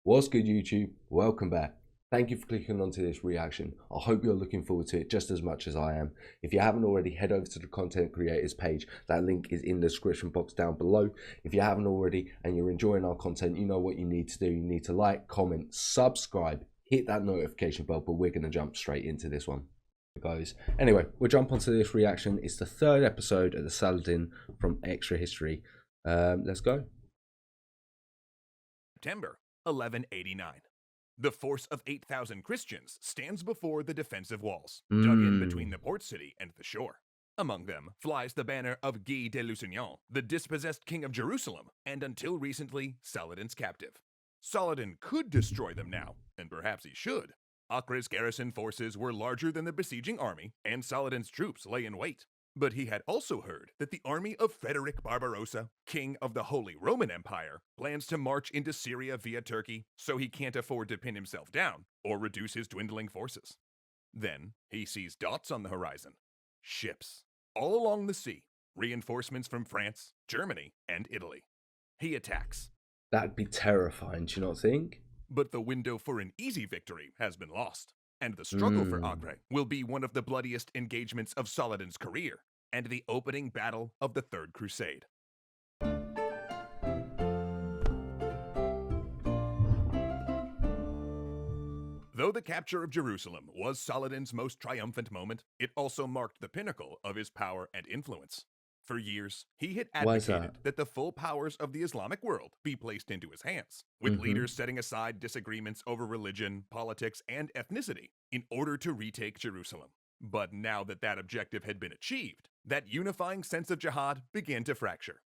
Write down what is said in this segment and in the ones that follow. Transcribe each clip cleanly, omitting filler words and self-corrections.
What's good, YouTube? Welcome back. Thank you for clicking onto this reaction. I hope you're looking forward to it just as much as I am. If you haven't already, head over to the content creators page. That link is in the description box down below. If you haven't already and you're enjoying our content, you know what you need to do. You need to like, comment, subscribe, hit that notification bell, but we're going to jump straight into this one, guys. Anyway, we'll jump onto this reaction. It's the third episode of the Saladin from Extra History. Let's go. September 1189. The force of 8,000 Christians stands before the defensive walls, dug in between the port city and the shore. Among them flies the banner of Guy de Lusignan, the dispossessed king of Jerusalem, and until recently, Saladin's captive. Saladin could destroy them now, and perhaps he should. Acre's garrison forces were larger than the besieging army, and Saladin's troops lay in wait. But he had also heard that the army of Frederick Barbarossa, king of the Holy Roman Empire, plans to march into Syria via Turkey, so he can't afford to pin himself down or reduce his dwindling forces. Then he sees dots on the horizon. Ships, all along the sea, reinforcements from France, Germany, and Italy. He attacks. That'd be terrifying, do you not think? But the window for an easy victory has been lost. And the struggle for Acre will be one of the bloodiest engagements of Saladin's career, and the opening battle of the Third Crusade. Though the capture of Jerusalem was Saladin's most triumphant moment, it also marked the pinnacle of his power and influence. For years, he had advocated that the full powers of the Islamic world be placed into his hands, with leaders setting aside disagreements over religion, politics, and ethnicity in order to retake Jerusalem. But now that that objective had been achieved, that unifying sense of jihad began to fracture.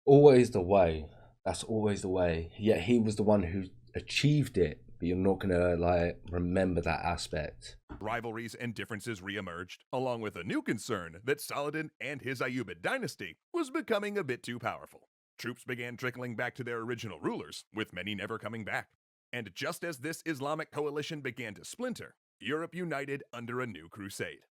Always the way. That's always the way. Yet he was the one who achieved it, but you're not gonna remember that aspect. Rivalries and differences re-emerged, along with a new concern that Saladin and his Ayyubid dynasty was becoming a bit too powerful. Troops began trickling back to their original rulers, with many never coming back. And just as this Islamic coalition began to splinter, Europe united under a new crusade.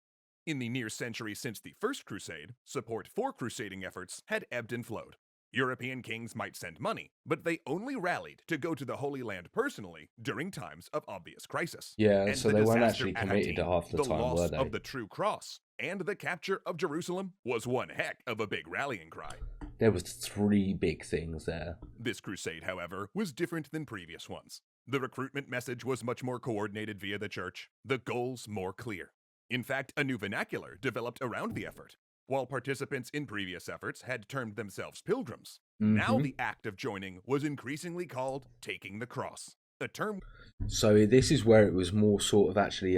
In the near century since the First Crusade, support for crusading efforts had ebbed and flowed. European kings might send money, but they only rallied to go to the Holy Land personally during times of obvious crisis. Yeah, and so they weren't actually committed half the time, loss were they? of the true cross and the capture of Jerusalem was one heck of a big rallying cry. There was three big things there. This crusade, however, was different than previous ones. The recruitment message was much more coordinated via the church, the goals more clear. In fact, a new vernacular developed around the effort. While participants in previous efforts had termed themselves pilgrims, now the act of joining was increasingly called taking the cross, a term. So this is where it was more sort of actually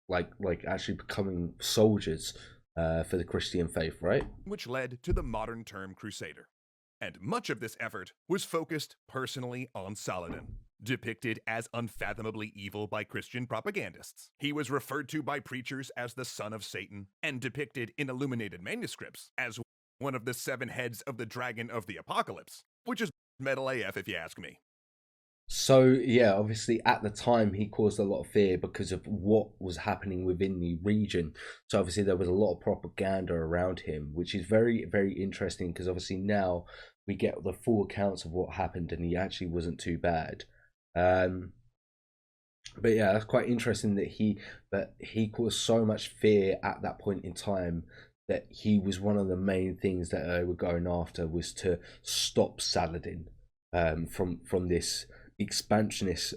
like actually becoming soldiers for the Christian faith, right? Which led to the modern term crusader. And much of this effort was focused personally on Saladin. Depicted as unfathomably evil by Christian propagandists, he was referred to by preachers as the son of Satan, and depicted in illuminated manuscripts as one of the 7 heads of the dragon of the apocalypse, which is metal AF if you ask me. So yeah, obviously at the time he caused a lot of fear because of what was happening within the region. So obviously there was a lot of propaganda around him, which is very, very interesting because obviously now we get the full accounts of what happened and he actually wasn't too bad. But yeah, that's quite interesting that he caused so much fear at that point in time that he was one of the main things that they were going after, was to stop Saladin from this expansionist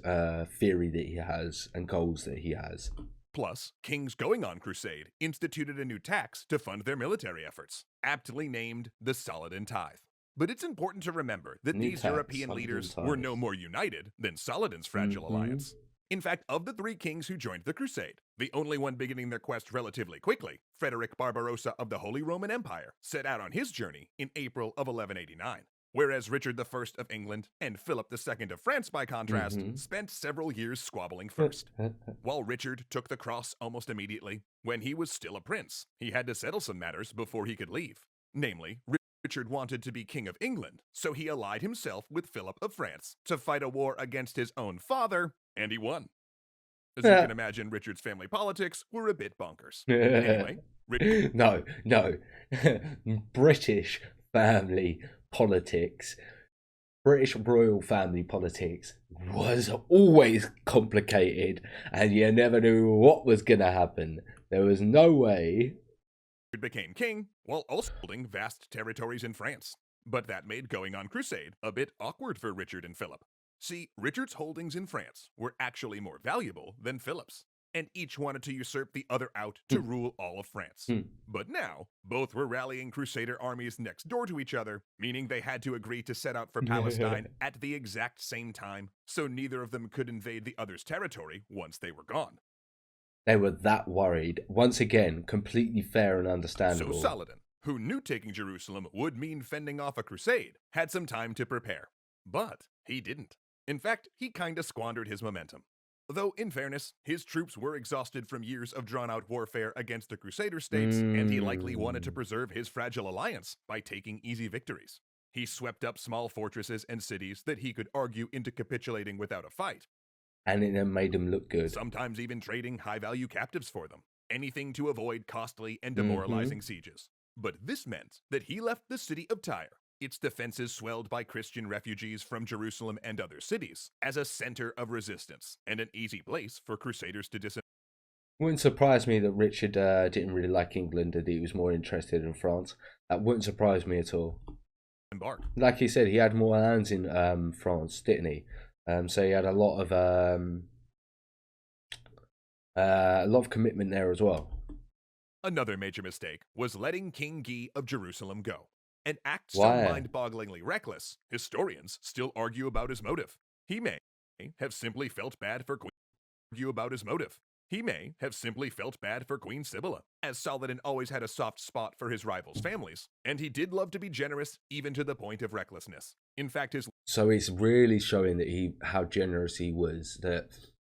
theory that he has and goals that he has. Plus, kings going on crusade instituted a new tax to fund their military efforts, aptly named the Saladin tithe. But it's important to remember that these European leaders were no more united than Saladin's fragile alliance. In fact, of the 3 kings who joined the crusade, the only one beginning their quest relatively quickly, Frederick Barbarossa of the Holy Roman Empire, set out on his journey in April of 1189. Whereas Richard I of England and Philip II of France, by contrast, spent several years squabbling first. While Richard took the cross almost immediately, when he was still a prince, he had to settle some matters before he could leave. Namely, Richard wanted to be King of England, so he allied himself with Philip of France to fight a war against his own father, and he won. As you can imagine, Richard's family politics were a bit bonkers. Anyway, no, British family politics British royal family politics was always complicated, and you never knew what was going to happen. There was no way. Richard became king while also holding vast territories in France. But that made going on crusade a bit awkward for Richard and Philip. See, Richard's holdings in France were actually more valuable than Philip's, and each wanted to usurp the other out to rule all of France. But now, both were rallying Crusader armies next door to each other, meaning they had to agree to set out for Palestine at the exact same time, so neither of them could invade the other's territory once they were gone. They were that worried. Once again, completely fair and understandable. So Saladin, who knew taking Jerusalem would mean fending off a crusade, had some time to prepare. But he didn't. In fact, he kinda squandered his momentum. Though, in fairness, his troops were exhausted from years of drawn-out warfare against the Crusader states, and he likely wanted to preserve his fragile alliance by taking easy victories. He swept up small fortresses and cities that he could argue into capitulating without a fight. And it then made them look good. Sometimes even trading high-value captives for them. Anything to avoid costly and demoralizing sieges. But this meant that he left the city of Tyre, its defenses swelled by Christian refugees from Jerusalem and other cities, as a center of resistance and an easy place for Crusaders to disembark. Wouldn't surprise me that Richard didn't really like England and he was more interested in France. That wouldn't surprise me at all. Like he said, he had more lands in France, didn't he? So he had a lot of commitment there as well. Another major mistake was letting King Guy of Jerusalem go. An act so mind-bogglingly reckless, historians still argue about his motive. He may have simply felt bad for Queen Sibylla, as Saladin always had a soft spot for his rivals' families, and he did love to be generous, even to the point of recklessness. In fact, so it's really showing that how generous he was.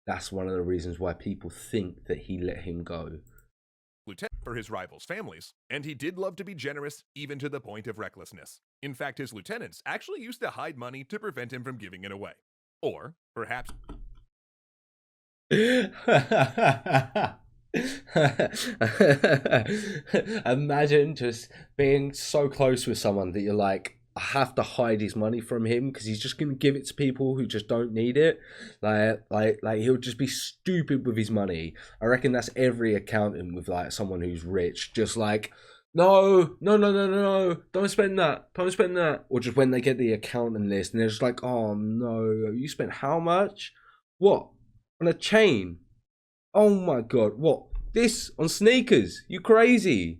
That's one of the reasons why people think that he let him go. Lieutenant for his rivals' families, and he did love to be generous, even to the point of recklessness. In fact, his lieutenants actually used to hide money to prevent him from giving it away. Or, perhaps... Imagine just being so close with someone that you're like, I have to hide his money from him because he's just going to give it to people who just don't need it. Like he'll just be stupid with his money. I reckon that's every accountant with like someone who's rich, just like, no, don't spend that. Or just when they get the accountant list and they're just like, oh no, you spent how much? What? On a chain? Oh my God, what? This on sneakers? You crazy?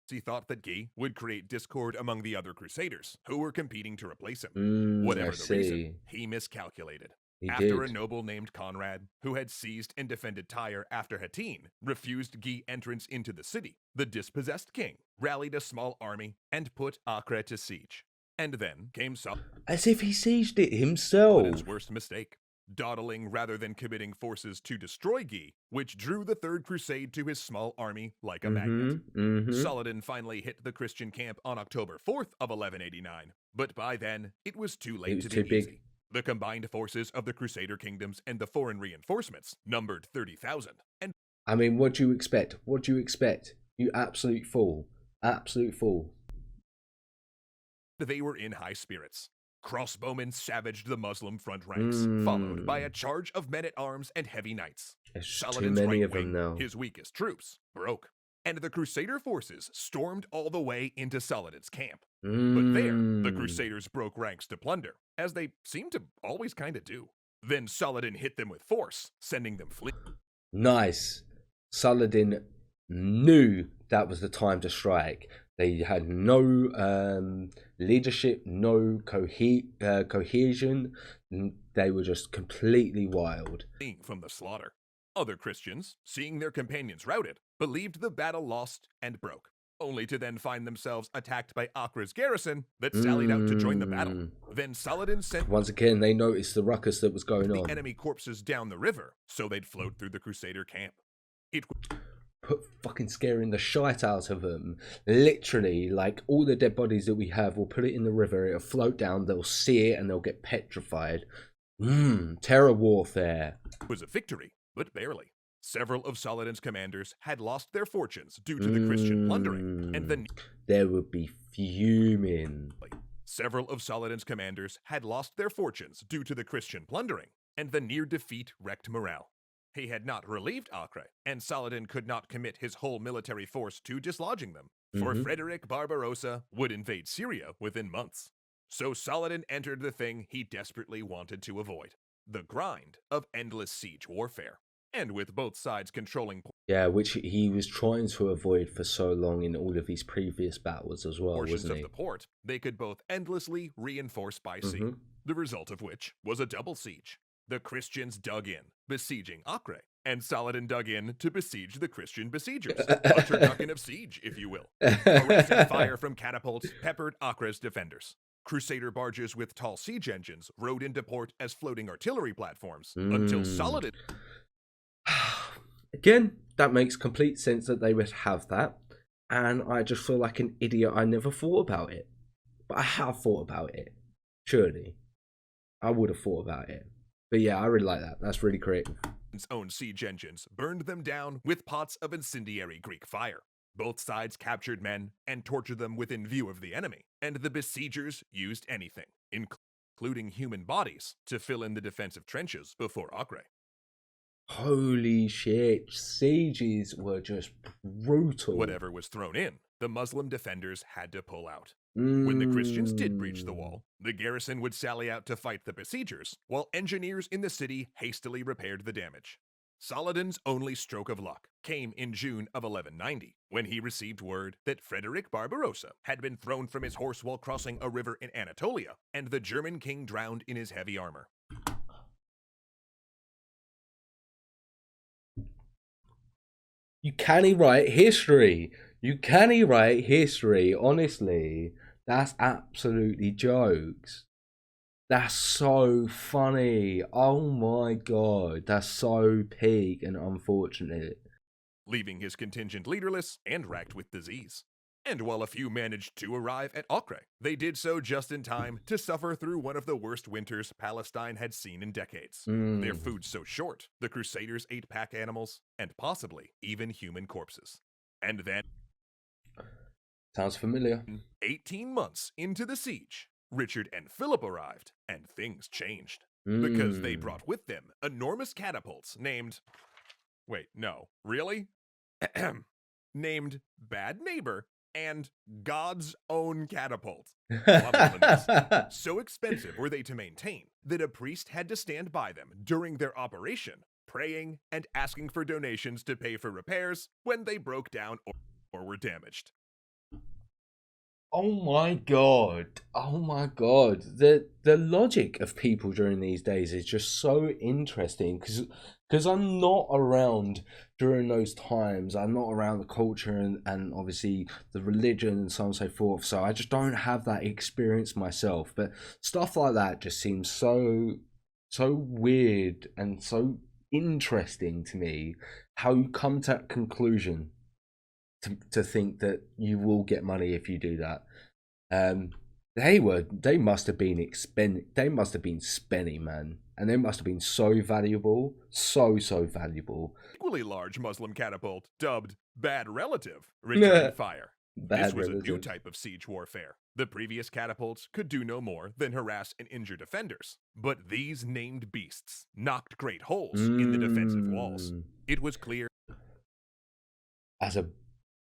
He thought that Guy would create discord among the other Crusaders who were competing to replace him. Whatever the reason, he miscalculated. After a noble named Conrad, who had seized and defended Tyre after Hattin, refused Guy entrance into the city, the dispossessed king rallied a small army and put Acre to siege. And then came as if he sieged it himself. His worst mistake. Dawdling rather than committing forces to destroy Guy, which drew the Third Crusade to his small army like a magnet. Saladin finally hit the Christian camp on October 4th of 1189, but by then, it was too late to be easy. The combined forces of the Crusader kingdoms and the foreign reinforcements numbered 30,000. And I mean, what do you expect? What do you expect? You absolute fool. Absolute fool. They were in high spirits. Crossbowmen savaged the Muslim front ranks, followed by a charge of men-at-arms and heavy knights. There's too many of them now. His weakest troops, broke, and the Crusader forces stormed all the way into Saladin's camp. But there, the Crusaders broke ranks to plunder, as they seemed to always kind of do. Then Saladin hit them with force, sending them fleeing. Nice. Saladin knew that was the time to strike. They had no leadership, no cohesion. They were just completely wild. From the slaughter. Other Christians, seeing their companions routed, believed the battle lost and broke, only to then find themselves attacked by Acre's garrison that sallied out to join the battle. Then Saladin sent... Once again, they noticed the ruckus that was going on. The enemy corpses down the river, so they'd float through the Crusader camp. Put fucking scaring the shite out of them. Literally, like all the dead bodies that we have, we'll put it in the river, it'll float down, they'll see it and they'll get petrified. Terror warfare. It was a victory, but barely. Several of Saladin's commanders had lost their fortunes due to the Christian plundering, and then they would be fuming. Several of Saladin's commanders had lost their fortunes due to the Christian plundering, and the near defeat wrecked morale. He had not relieved Acre, and Saladin could not commit his whole military force to dislodging them, for Frederick Barbarossa would invade Syria within months. So Saladin entered the thing he desperately wanted to avoid, the grind of endless siege warfare. And with both sides controlling which he was trying to avoid for so long in all of his previous battles as well, portions wasn't he? of the port, they could both endlessly reinforce by sea, the result of which was a double siege. The Christians dug in, besieging Acre, and Saladin dug in to besiege the Christian besiegers, a turducken of siege, if you will. Arresting fire from catapults peppered Acre's defenders. Crusader barges with tall siege engines rode into port as floating artillery platforms until Saladin... Again, that makes complete sense that they would have that, and I just feel like an idiot. I never thought about it, but I have thought about it. Surely, I would have thought about it. But yeah, I really like that. That's really creative. His own siege engines burned them down with pots of incendiary Greek fire. Both sides captured men and tortured them within view of the enemy, and the besiegers used anything, including human bodies, to fill in the defensive trenches before Acre. Holy shit, sieges were just brutal. Whatever was thrown in, the Muslim defenders had to pull out. When the Christians did breach the wall, the garrison would sally out to fight the besiegers, while engineers in the city hastily repaired the damage. Saladin's only stroke of luck came in June of 1190, when he received word that Frederick Barbarossa had been thrown from his horse while crossing a river in Anatolia, and the German king drowned in his heavy armor. You can't write history. You can't write history. Honestly, that's absolutely jokes. That's so funny. Oh my god, that's so peak and unfortunate. Leaving his contingent leaderless and racked with disease. And while a few managed to arrive at Acre, they did so just in time to suffer through one of the worst winters Palestine had seen in decades. Their food so short, the Crusaders ate pack animals, and possibly even human corpses. And then... Sounds familiar. 18 months into the siege, Richard and Philip arrived, and things changed. Because they brought with them enormous catapults named... Wait, no, really? Named Bad Neighbor and God's Own Catapult. So expensive were they to maintain that a priest had to stand by them during their operation, praying and asking for donations to pay for repairs when they broke down or were damaged. Oh my god. Oh my god. The logic of people during these days is just so interesting because I'm not around during those times. I'm not around the culture and obviously the religion and so on and so forth. So I just don't have that experience myself. But stuff like that just seems so weird and so interesting to me. How you come to that conclusion to think that you will get money if you do that. They must have been spenny, man, and they must have been so valuable, so valuable. Equally large Muslim catapult dubbed Bad Relative returned fire. This was a new type of siege warfare. The previous catapults could do no more than harass and injure defenders, but these named beasts knocked great holes in the defensive walls. It was clear.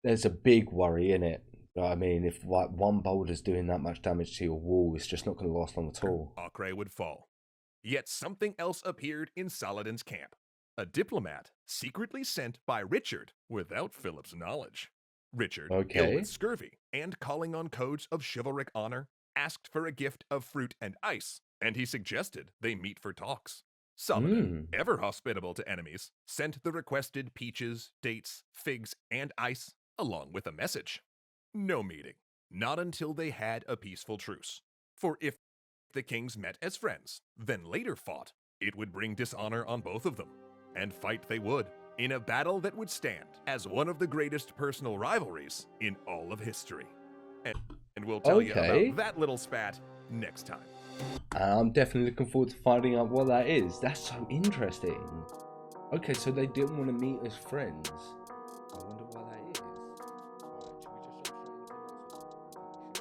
There's a big worry in it. I mean, if like one boulder's doing that much damage to your wall, it's just not going to last long at all. Acre would fall. Yet something else appeared in Saladin's camp. A diplomat secretly sent by Richard without Philip's knowledge. Richard, ill with scurvy and calling on codes of chivalric honor, asked for a gift of fruit and ice, and he suggested they meet for talks. Saladin, ever hospitable to enemies, sent the requested peaches, dates, figs, and ice, along with a message. No meeting. Not until they had a peaceful truce. For if the kings met as friends, then later fought, it would bring dishonor on both of them. And fight they would, in a battle that would stand as one of the greatest personal rivalries in all of history. And we'll tell you about that little spat next time. I'm definitely looking forward to finding out what that is. That's so interesting. Okay, so they didn't want to meet as friends.